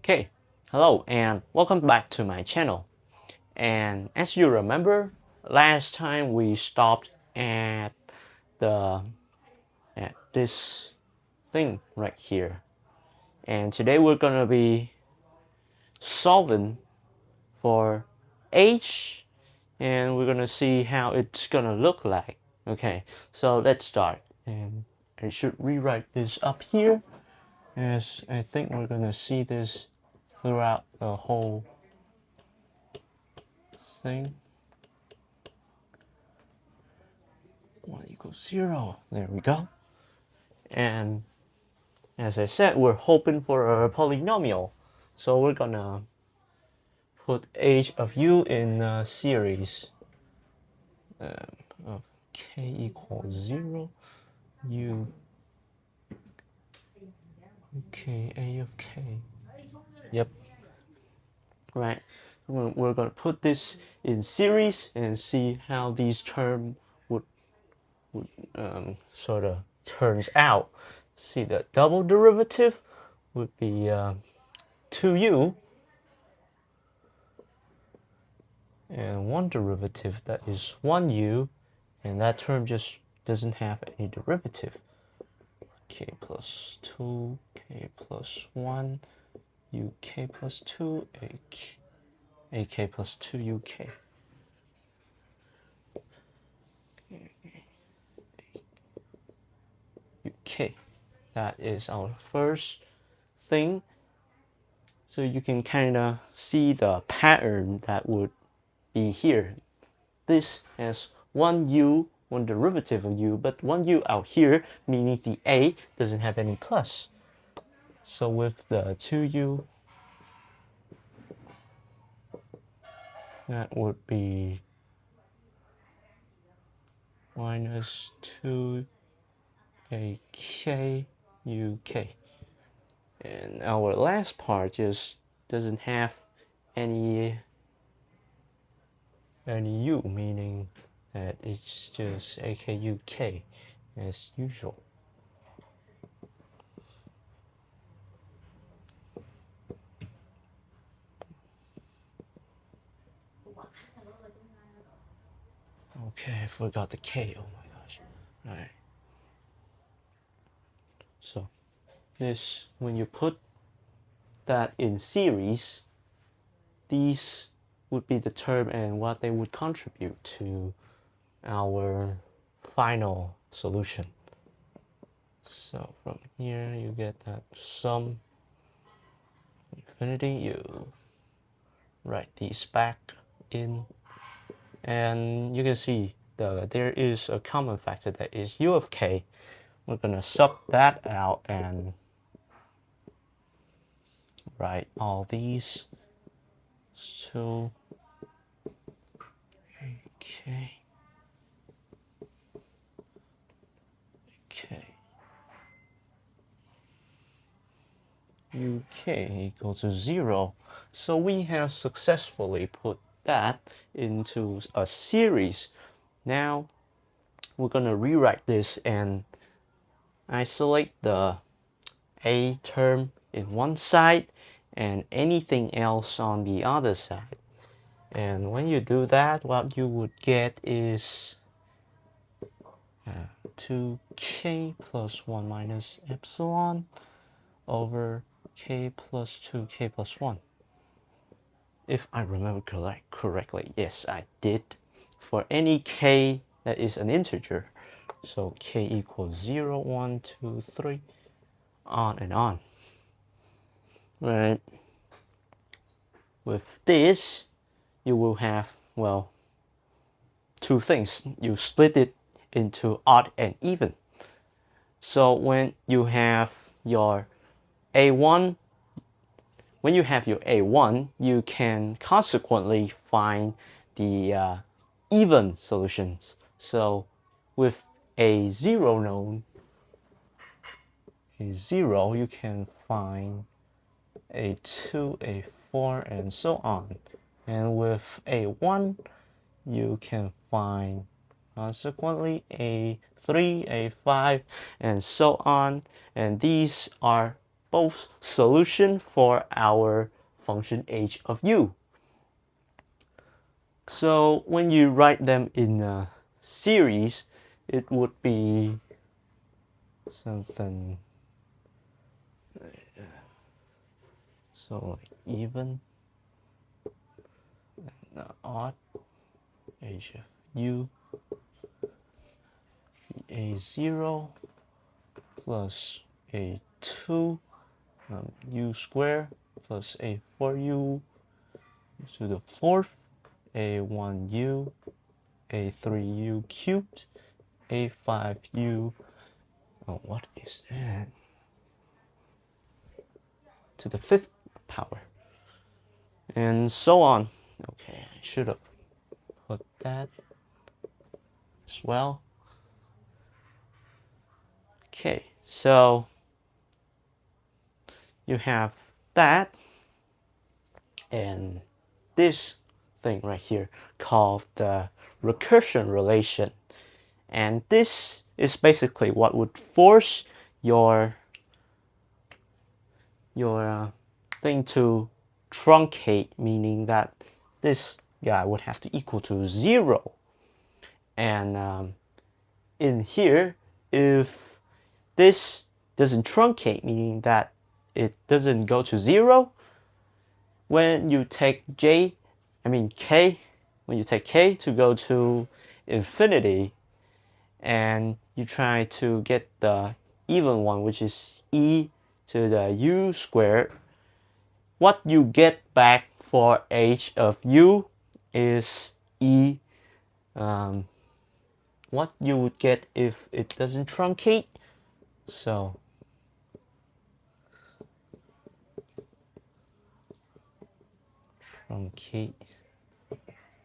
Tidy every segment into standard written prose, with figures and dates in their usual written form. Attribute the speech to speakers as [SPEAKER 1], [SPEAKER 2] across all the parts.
[SPEAKER 1] Okay, hello and welcome back to my channel. And as you remember, last time we stopped at the at this thing right here. And today we're gonna be solving for h, and we're gonna see how it's gonna look like. Okay, so let's start. And I should rewrite this up here, as I think we're gonna see this throughout the whole thing. 1 equals 0. There we go. And as I said, we're hoping for a polynomial. So we're gonna put h of u in a series of k equals 0, u k a of k. Yep. Right. We're gonna put this in series and see how these terms would sort of turns out. See, the double derivative would be 2u, and one derivative, that is 1u, and that term just doesn't have any derivative. K plus 2, k plus 1, uk plus 2, ak plus 2 uk. uk. That is our first thing. So you can kind of see the pattern that would be here. This has 1u, one derivative of u, but 1u out here, meaning the a doesn't have any plus. So with the 2u, that would be minus 2 ak uk. And our last part just doesn't have any u, meaning that it's just ak uk as usual. Okay, I forgot the k. Oh my gosh. All right. So this, when you put that in series, these would be the term and what they would contribute to our final solution. So from here you get that sum infinity, you write these back in, and you can see there is a common factor, that is u of k. We're gonna sub that out and write all these. So okay, uk equal to 0. So we have successfully put that into a series. Now we're gonna rewrite this and isolate the a term in one side and anything else on the other side. And when you do that, what you would get is 2k plus 1 minus epsilon over k plus 2k plus 1. If I remember correctly, yes, I did. For any k that is an integer, so k equals 0, 1, 2, 3, on and on. Right. With this, you will have, well, two things. You split it into odd and even. So when you have your a1, you can consequently find the even solutions. So with a 0 known, you can find a 2, a 4, and so on. And with a 1, you can find consequently a 3, a 5, and so on. And these are both solution for our function h of u. So when you write them in a series, it would be something so like even and odd h of u a0 plus a2 u squared plus a4u to the fourth, a1u, a3u cubed, a5u, oh, what is that? To the fifth power, and so on. Okay, I should have put that as well. Okay, so you have that and this thing right here called the recursion relation. And this is basically what would force your thing to truncate, meaning that this guy would have to equal to 0. And in here, if this doesn't truncate, meaning that it doesn't go to 0, when you take k, when you take k to go to infinity, and you try to get the even one, which is e to the u squared, what you get back for h of u is e, what you would get if it doesn't truncate. So truncate,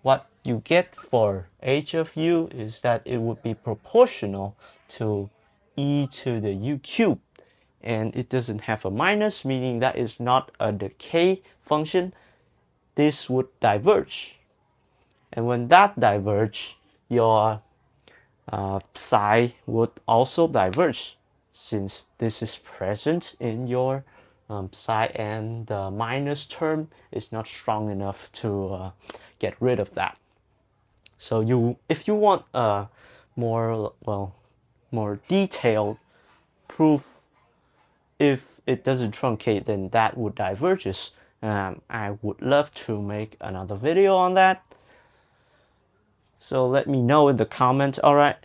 [SPEAKER 1] what you get for h of u is that it would be proportional to e to the u cubed, and it doesn't have a minus, meaning that is not a decay function. This would diverge, and when that diverge, your psi would also diverge, since this is present in your psi, and the minus term is not strong enough to get rid of that. So if you want a more detailed proof, if it doesn't truncate, then that would diverges. I would love to make another video on that. So let me know in the comments, alright?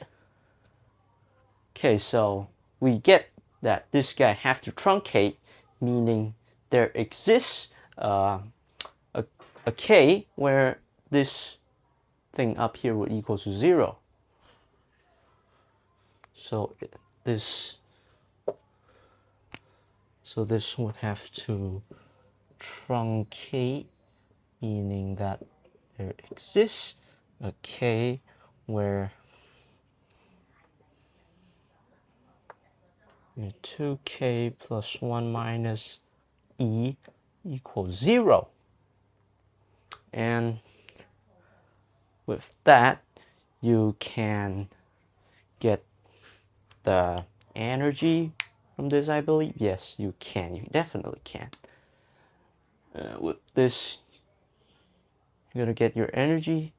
[SPEAKER 1] Okay, so we get that this guy have to truncate, meaning there exists a k where this thing up here would equal to 0. So this would have to truncate, meaning that there exists a k where 2k plus 1 minus e equals 0. And with that, you can get the energy from this, I believe. Yes, you can. You definitely can. With this, you're gonna get your energy.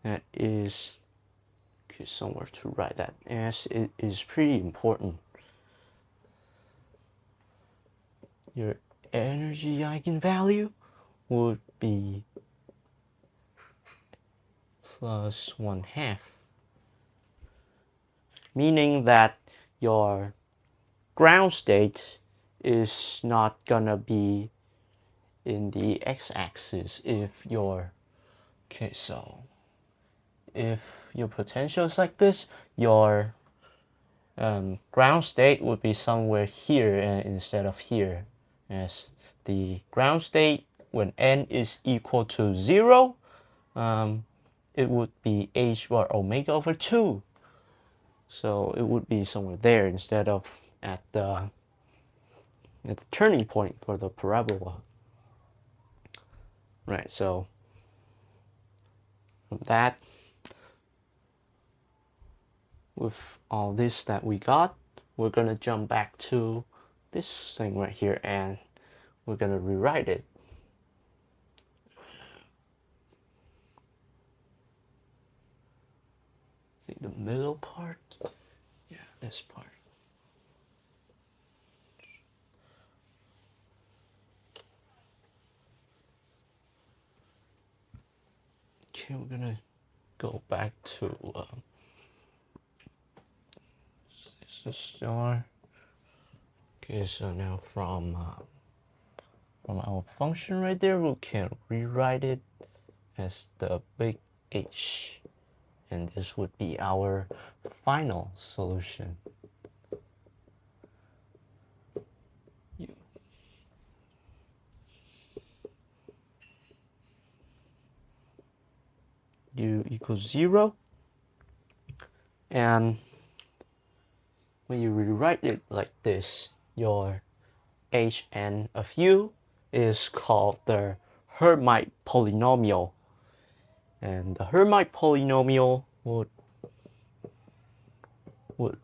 [SPEAKER 1] That is, okay, somewhere to write that, as it is pretty important. Your energy eigenvalue would be plus 1/2, meaning that your ground state is not gonna be in the x-axis if your if your potential is like this, your ground state would be somewhere here instead of here, as the ground state when n is equal to 0, it would be h bar omega over 2. So it would be somewhere there instead of at the turning point for the parabola. Right, so from that, with all this that we got, we're gonna jump back to this thing right here, and we're gonna rewrite it. See the middle part? Yeah, this part. Okay, we're gonna go back to this is star. Okay, so now from our function right there, we can rewrite it as the big H, and this would be our final solution. U equals 0, and when you rewrite it like this, your Hn of u is called the harmonic polynomial, and the harmonic polynomial would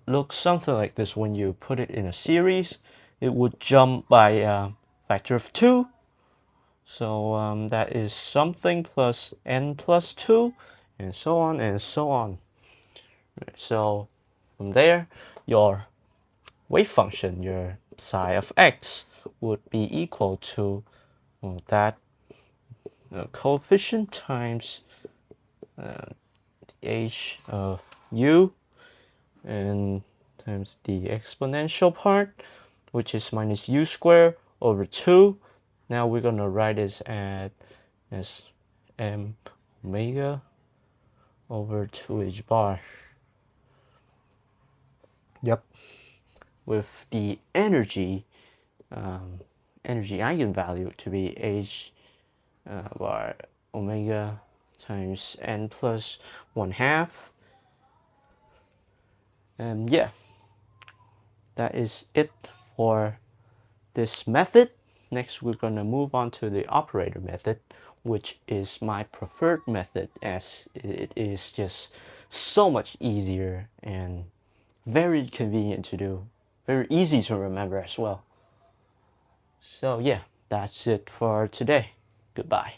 [SPEAKER 1] look something like this. When you put it in a series, it would jump by a factor of 2. So that is something plus n plus 2, and so on and so on. So from there, your wave function, your psi of x, would be equal to that coefficient times the h of u, and times the exponential part, which is minus u squared over 2. Now we're going to write this as m omega over 2h bar. Yep. With the energy eigenvalue to be h bar omega times n plus 1/2. And yeah, that is it for this method. Next, we're going to move on to the operator method, which is my preferred method, as it is just so much easier and very convenient to do, very easy to remember as well. So yeah, that's it for today. Goodbye.